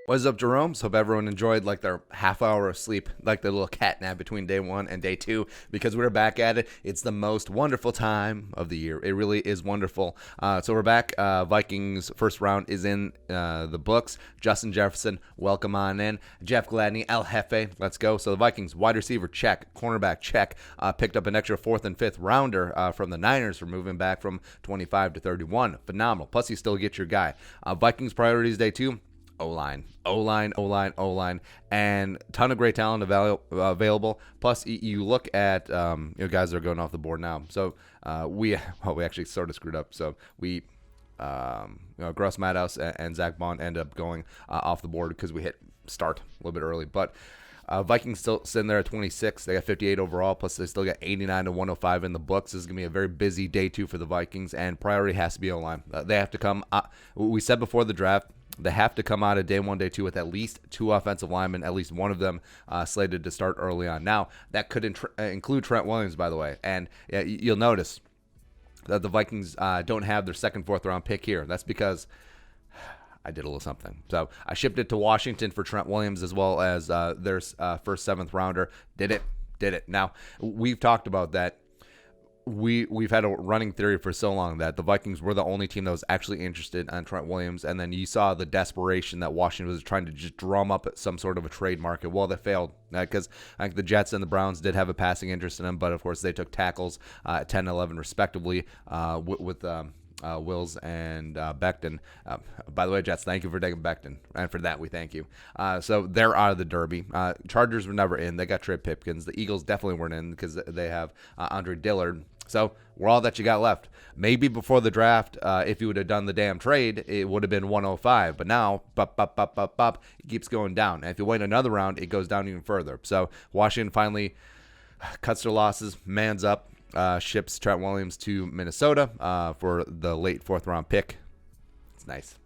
What's up, Jerome? So hope everyone enjoyed like their half hour of sleep, like the little cat nap between day one and day two, because we're back at it. It's the most wonderful time of the year. It really is wonderful. So we're back. Vikings first round is in the books. Justin Jefferson, welcome on in. Jeff Gladney, El Jefe, let's go. So the Vikings wide receiver check, cornerback check. Picked up an extra fourth and fifth rounder from the Niners for moving back from 25 to 31. Phenomenal. Plus you still get your guy. Vikings priorities day two. O-line, and ton of great talent available. Plus, you look at guys that are going off the board now. So we actually sort of screwed up. So we Gross Madhouse and Zach Bond end up going off the board because we hit start a little bit early. But Vikings still sitting there at 26. They got 58 overall, plus they still got 89 to 105 in the books. This is going to be a very busy day two for the Vikings, and priority has to be O-line. They have to come. We said before the draft, they have to come out of day one, day two with at least two offensive linemen, at least one of them slated to start early on. Now, that could include Trent Williams, by the way. And you'll notice that the Vikings don't have their second, fourth round pick here. That's because I did a little something. So I shipped it to Washington for Trent Williams as well as their first seventh rounder. Did it. Now, we've talked about that. We've had a running theory for so long that the Vikings were the only team that was actually interested in Trent Williams, and then you saw the desperation that Washington was trying to just drum up some sort of a trade market. Well, they failed because I think the Jets and the Browns did have a passing interest in him, but of course they took tackles 10 and 11 respectively with Wills and Becton. By the way, Jets, thank you for taking Becton, and for that we thank you. So they're out of the Derby. Chargers were never in. They got Trey Pipkins. The Eagles definitely weren't in because they have Andre Dillard. So we're all that you got left. Maybe before the draft, if you would have done the damn trade, it would have been 105. But now, it keeps going down. And if you wait another round, it goes down even further. So Washington finally cuts their losses, mans up, ships Trent Williams to Minnesota for the late fourth round pick. It's nice.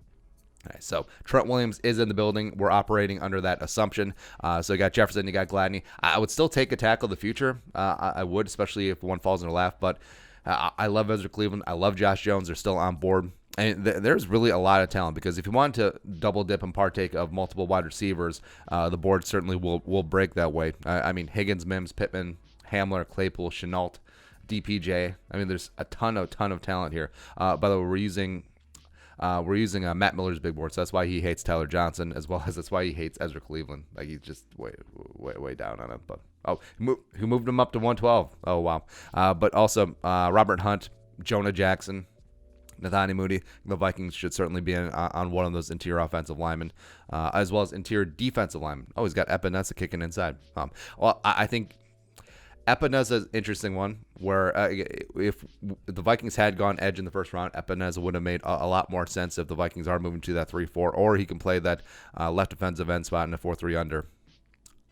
All right, so Trent Williams is in the building. We're operating under that assumption. So you got Jefferson, you got Gladney. I would still take a tackle of the future. I would, especially if one falls in our lap. But I love Ezra Cleveland. I love Josh Jones. They're still on board. And there's really a lot of talent because if you want to double dip and partake of multiple wide receivers, the board certainly will break that way. I mean, Higgins, Mims, Pittman, Hamler, Claypool, Chenault, DPJ. I mean, there's a ton of talent here. By the way, we're using Matt Miller's big board, so that's why he hates Tyler Johnson, as well as that's why he hates Ezra Cleveland. Like, he's just way down on him. But who moved him up to 112? Oh wow. But also Robert Hunt, Jonah Jackson, Nathaniel Moody. The Vikings should certainly be on one of those interior offensive linemen, as well as interior defensive linemen. Oh, he's got Epinesa kicking inside. Well, I think Epinesa is an interesting one where if the Vikings had gone edge in the first round, Epinesa would have made a lot more sense if the Vikings are moving to that 3-4, or he can play that left defensive end spot in a 4-3 under.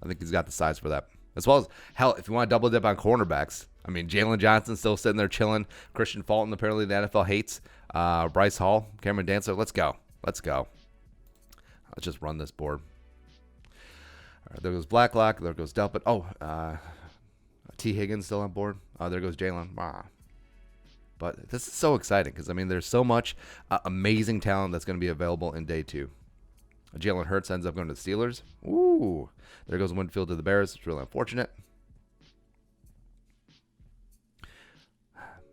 I think he's got the size for that. As well as, hell, if you want to double dip on cornerbacks, I mean, Jalen Johnson's still sitting there chilling. Christian Fulton, apparently the NFL hates. Bryce Hall, Cameron Dancer, let's go. Let's just run this board. All right, there goes Blacklock. There goes Delpit. T. Higgins still on board. There goes Jalen. But this is so exciting because, I mean, there's so much amazing talent that's going to be available in day two. Jalen Hurts ends up going to the Steelers. Ooh. There goes Winfield to the Bears. It's really unfortunate.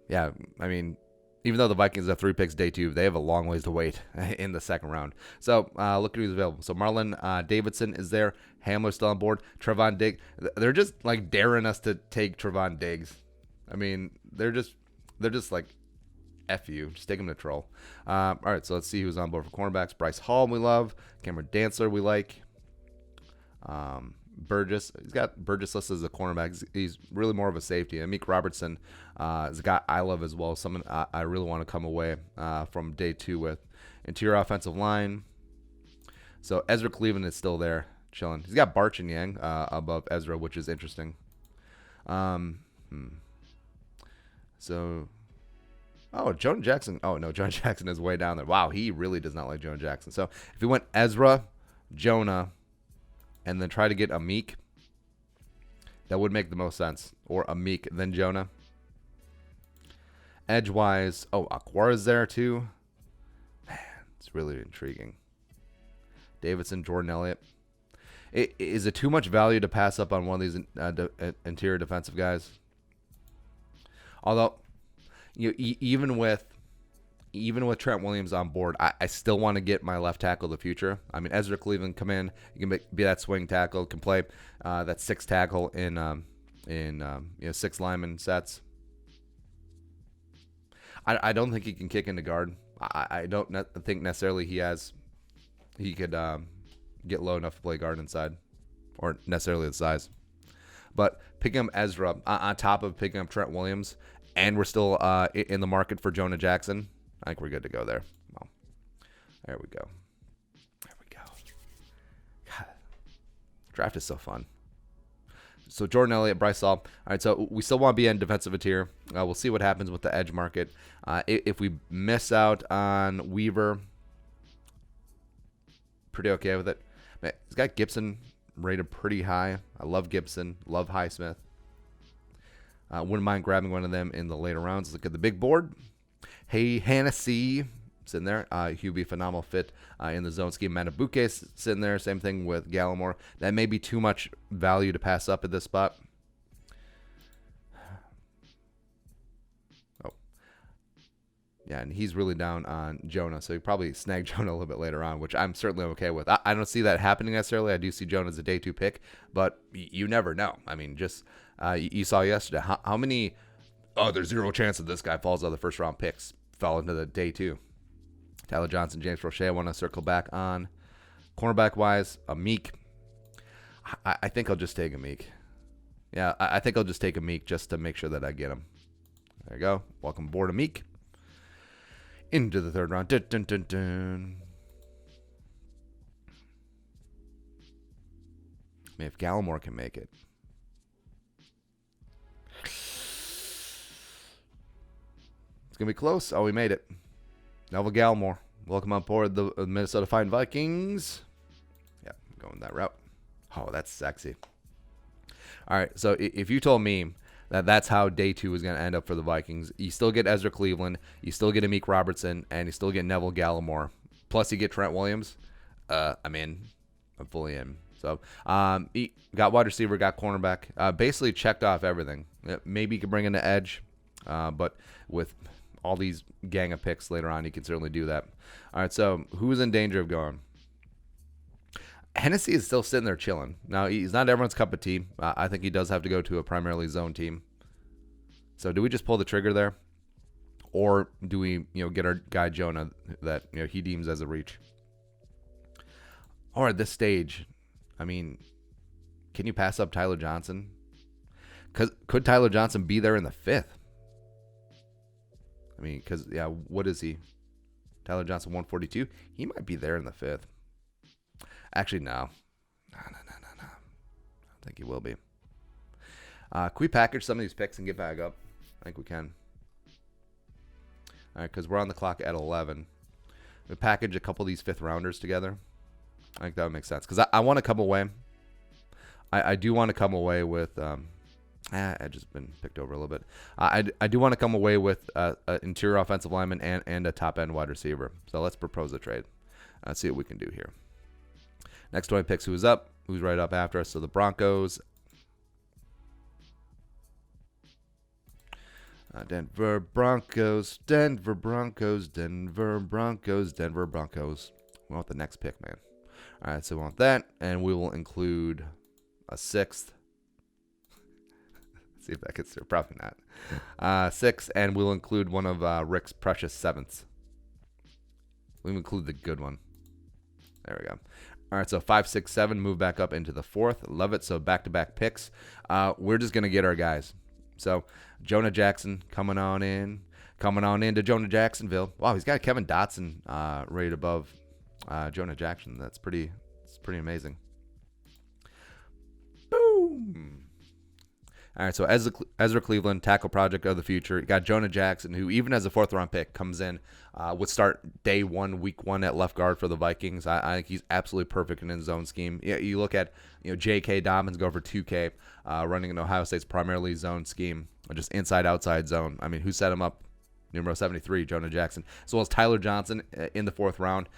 Yeah, I mean, even though the Vikings have 3 picks day two, they have a long ways to wait in the second round. So look at who's available. So Marlon Davidson is there. Hamler's still on board. Trevon Diggs. They're just like daring us to take Trevon Diggs. I mean, they're just like, F you. Just take him to troll. All right, so let's see who's on board for cornerbacks. Bryce Hall, we love. Cameron Dancer, we like. Burgess. He's got Burgess listed as a cornerback. He's really more of a safety. Amik Robertson is a guy I love as well. Someone I really want to come away from day two with. Interior offensive line. So Ezra Cleveland is still there, chilling. He's got Barch and Yang above Ezra, which is interesting. So, Jonah Jackson. Oh, no, Jonah Jackson is way down there. Wow, he really does not like Jonah Jackson. So if we went Ezra, Jonah, and then try to get Amik, that would make the most sense. Or Amik, then Jonah. Edgewise, Aquara's there too. Man, it's really intriguing. Davidson, Jordan Elliott. Is it too much value to pass up on one of these interior defensive guys? Although, even with Trent Williams on board, I still want to get my left tackle of the future. I mean, Ezra Cleveland come in, you can be that swing tackle, can play that six tackle in 6 lineman sets. I don't think he can kick into guard. I don't think necessarily he could get low enough to play guard inside, or necessarily the size. But picking up Ezra on top of picking up Trent Williams, and we're still in the market for Jonah Jackson, I think we're good to go there. Well, there we go. God, draft is so fun. So Jordan Elliott, Bryce Hall. All right, so we still want to be in defensive tier. We'll see what happens with the edge market. If we miss out on Weaver, pretty okay with it. Man, he's got Gibson rated pretty high. I love Gibson. Love Highsmith. Wouldn't mind grabbing one of them in the later rounds. Look at the big board. Hey, Hennessy sitting there. He'll be a phenomenal fit in the zone scheme. Matabuke sitting there. Same thing with Gallimore. That may be too much value to pass up at this spot. Oh. Yeah, and he's really down on Jonah, so he probably snagged Jonah a little bit later on, which I'm certainly okay with. I don't see that happening necessarily. I do see Jonah as a day 2 pick, but you never know. I mean, just you saw yesterday how many... Oh, there's zero chance that this guy falls out of the first round picks. Fell into the day 2. Tyler Johnson, James Roche. I want to circle back on cornerback wise. Meek. I think I'll just take a Meek. Yeah, I think I'll just take a Meek just to make sure that I get him. There you go. Welcome aboard, Meek. Into the 3rd round. Dun, dun, dun, dun. I mean, if Gallimore can make it. It's going to be close. Oh, we made it. Neville Gallimore. Welcome on board the Minnesota Vikings. Yeah, I'm going that route. Oh, that's sexy. All right, so if you told me that that's how day 2 is going to end up for the Vikings, you still get Ezra Cleveland, you still get Amik Robertson, and you still get Neville Gallimore, plus you get Trent Williams, I'm in. I'm fully in. So, got wide receiver, got cornerback. Basically checked off everything. Maybe you could bring in the edge, but with all these gang of picks later on, you can certainly do that. All right, so who's in danger of going? Hennessy is still sitting there chilling. Now, he's not everyone's cup of tea. I think he does have to go to a primarily zone team. So do we just pull the trigger there? Or do we, get our guy Jonah that, he deems as a reach? Or at this stage, I mean, can you pass up Tyler Johnson? Could Tyler Johnson be there in the 5th? I mean, because, what is he? Tyler Johnson, 142? He might be there in the 5th. Actually, no. No. I don't think he will be. Can we package some of these picks and get back up? I think we can. All right, because we're on the clock at 11. We package a couple of these 5th rounders together. I think that would make sense. Because I want to come away. I do want to come away with... I just been picked over a little bit. I do want to come away with an interior offensive lineman and a top-end wide receiver. So let's propose a trade. See what we can do here. Next 20 picks, who's up? Who's right up after us? So the Broncos. Denver Broncos. Denver Broncos. Denver Broncos. Denver Broncos. We want the next pick, man. All right, so we want that, and we will include a 6th. See if that gets through. Probably not. 6, and we'll include one of Rick's precious 7ths. We'll include the good one. There we go. All right, so 5, 6, 7, move back up into the 4th. Love it. So back-to-back picks. We're just going to get our guys. So Jonah Jackson coming on into Jonah Jacksonville. Wow, he's got Kevin Dotson rated above Jonah Jackson. It's pretty amazing. Boom. All right, so Ezra Cleveland, tackle project of the future. You got Jonah Jackson, who even as a 4th-round pick comes in, would start day 1, week 1 at left guard for the Vikings. I think he's absolutely perfect in his zone scheme. Yeah, you look at J.K. Dobbins go for 2K, running in Ohio State's primarily zone scheme, just inside-outside zone. I mean, who set him up? Numero 73, Jonah Jackson, as well as Tyler Johnson in the 4th round.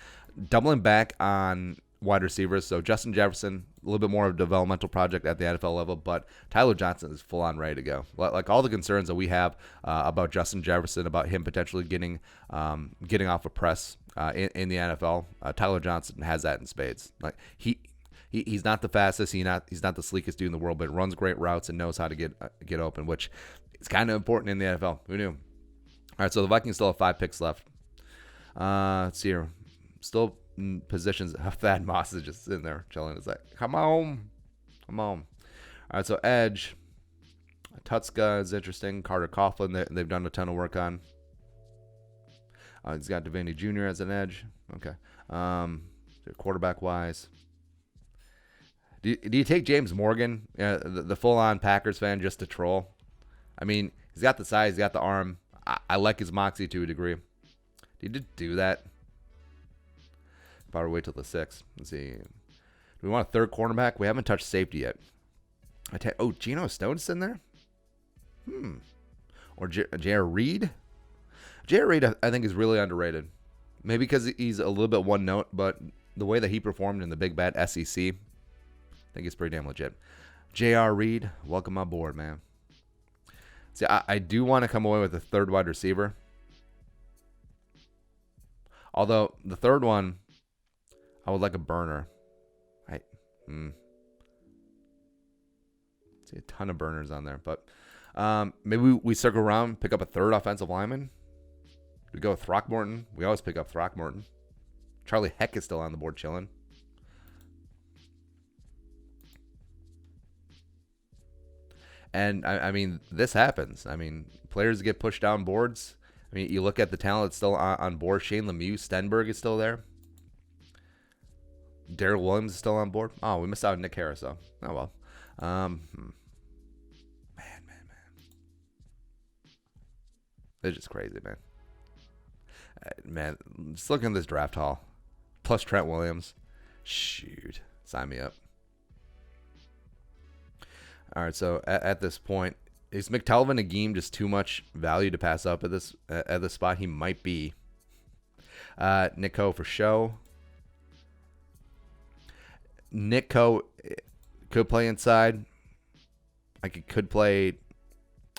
Doubling back on wide receivers. So Justin Jefferson, a little bit more of a developmental project at the NFL level, but Tyler Johnson is full on ready to go. Like all the concerns that we have about Justin Jefferson, about him potentially getting off a press in the NFL, Tyler Johnson has that in spades. Like he's not the fastest, he's not the sleekest dude in the world, but runs great routes and knows how to get open, which is kind of important in the NFL. Who knew? All right, so the Vikings still have 5 picks left. Let's see here. Still positions. Thad Moss is just sitting there chilling. It's like, come on. All right, so edge. Tutska is interesting. Carter Coughlin, they've done a ton of work on. He's got Devaney Jr. as an edge. Okay. Quarterback wise. Do you take James Morgan, the full-on Packers fan, just to troll? I mean, he's got the size, he's got the arm. I like his moxie to a degree. Did you just do that? Probably wait till the 6th. Let's see. Do we want a third cornerback? We haven't touched safety yet. Geno Stone's in there? Or J.R. Reed? J.R. Reed, I think, is really underrated. Maybe because he's a little bit one note, but the way that he performed in the big bad SEC, I think it's pretty damn legit. J.R. Reed, welcome aboard, man. See, I do want to come away with a third wide receiver. Although the third one, I would like a burner. See a ton of burners on there, but maybe we circle around, pick up a third offensive lineman. We go with Throckmorton. We always pick up Throckmorton. Charlie Heck is still on the board chilling. And I mean, this happens. I mean, players get pushed down boards. I mean, you look at the talent that's still on board. Shane Lemieux, Stenberg is still there. Darrell Williams is still on board. Oh, we missed out on Nick Harris, though. Oh, well. Man. It's just crazy, man. Man, just looking at this draft haul. Plus Trent Williams. Shoot. Sign me up. All right, so at this point, is McTelvin Agim just too much value to pass up at this spot? He might be. Nico for show. Nico could play inside. Could play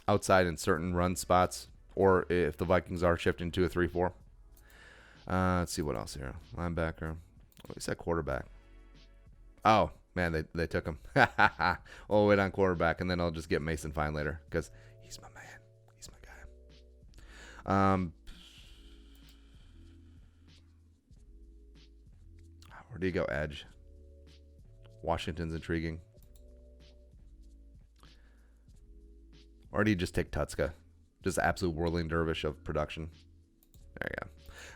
outside in certain run spots, or if the Vikings are shifting to a 3-4. Let's see what else here. Linebacker. Oh, he said quarterback. Oh, man, they took him. We'll wait on quarterback, and then I'll just get Mason Fine later because he's my man. He's my guy. Where do you go, edge? Washington's intriguing. Or do you just take Tutska? Just absolute whirling dervish of production. There you go.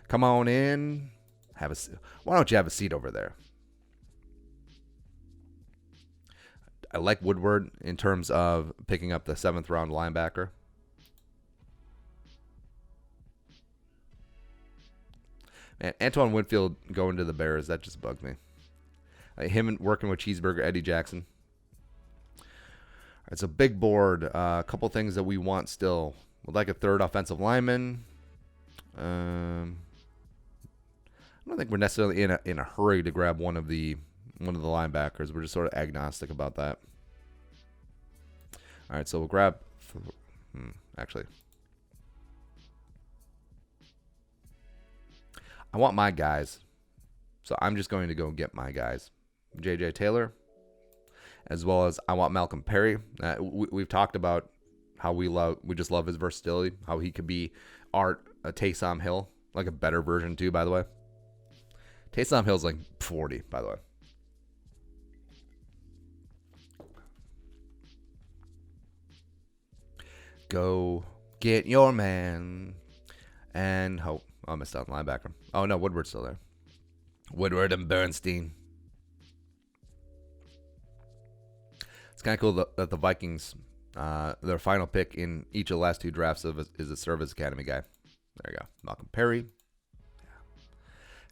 Come on in. Why don't you have a seat over there? I like Woodward in terms of picking up the 7th round linebacker. Man, Antoine Winfield going to the Bears, that just bugs me. Him working with Cheeseburger Eddie Jackson. All right, so big board. A couple things that we want still. Would like a third offensive lineman. I don't think we're necessarily in a hurry to grab one of the linebackers. We're just sort of agnostic about that. All right, so we'll grab. Actually, I want my guys, so I'm just going to go get my guys. J.J. Taylor, as well as I want Malcolm Perry. We've talked about how we just love his versatility, how he could be a Taysom Hill, like a better version too, by the way. Taysom Hill's like 40, by the way. Go get your man. And I missed out on linebacker. Oh, no, Woodward's still there. Woodward and Bernstein. It's kind of cool that the Vikings, their final pick in each of the last 2 drafts is a service academy guy. There you go. Malcolm Perry.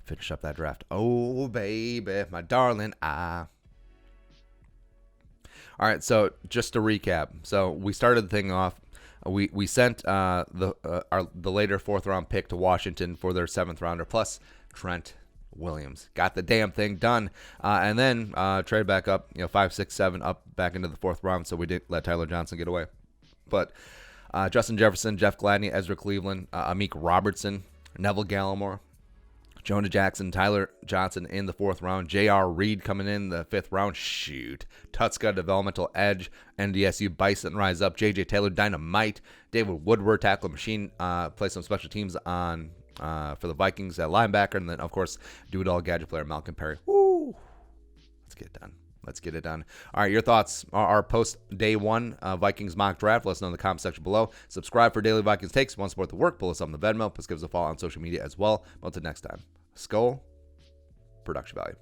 Finish up that draft. Oh, baby, my darling. All right, so just to recap. So we started the thing off. We sent the later 4th round pick to Washington for their 7th rounder plus Trent Williams. Got the damn thing done. And then trade back up, 5, 6, 7, up back into the 4th round. So we did let Tyler Johnson get away. But Justin Jefferson, Jeff Gladney, Ezra Cleveland, Amik Robertson, Neville Gallimore, Jonah Jackson, Tyler Johnson in the 4th round. J.R. Reed coming in the 5th round. Shoot. Tutska, developmental edge. NDSU Bison, rise up. J.J. Taylor, dynamite. David Woodward, tackle machine. Play some special teams on for the Vikings at linebacker. And then, of course, do-it-all gadget player Malcolm Perry. Woo. Let's get it done. Let's get it done. All right, your thoughts are post day 1 Vikings mock draft. Let us know in the comment section below. Subscribe for daily Vikings takes. If you want to support the work, pull us up on the Venmo. Plus give us a follow on social media as well. Until next time, Skull Production Value.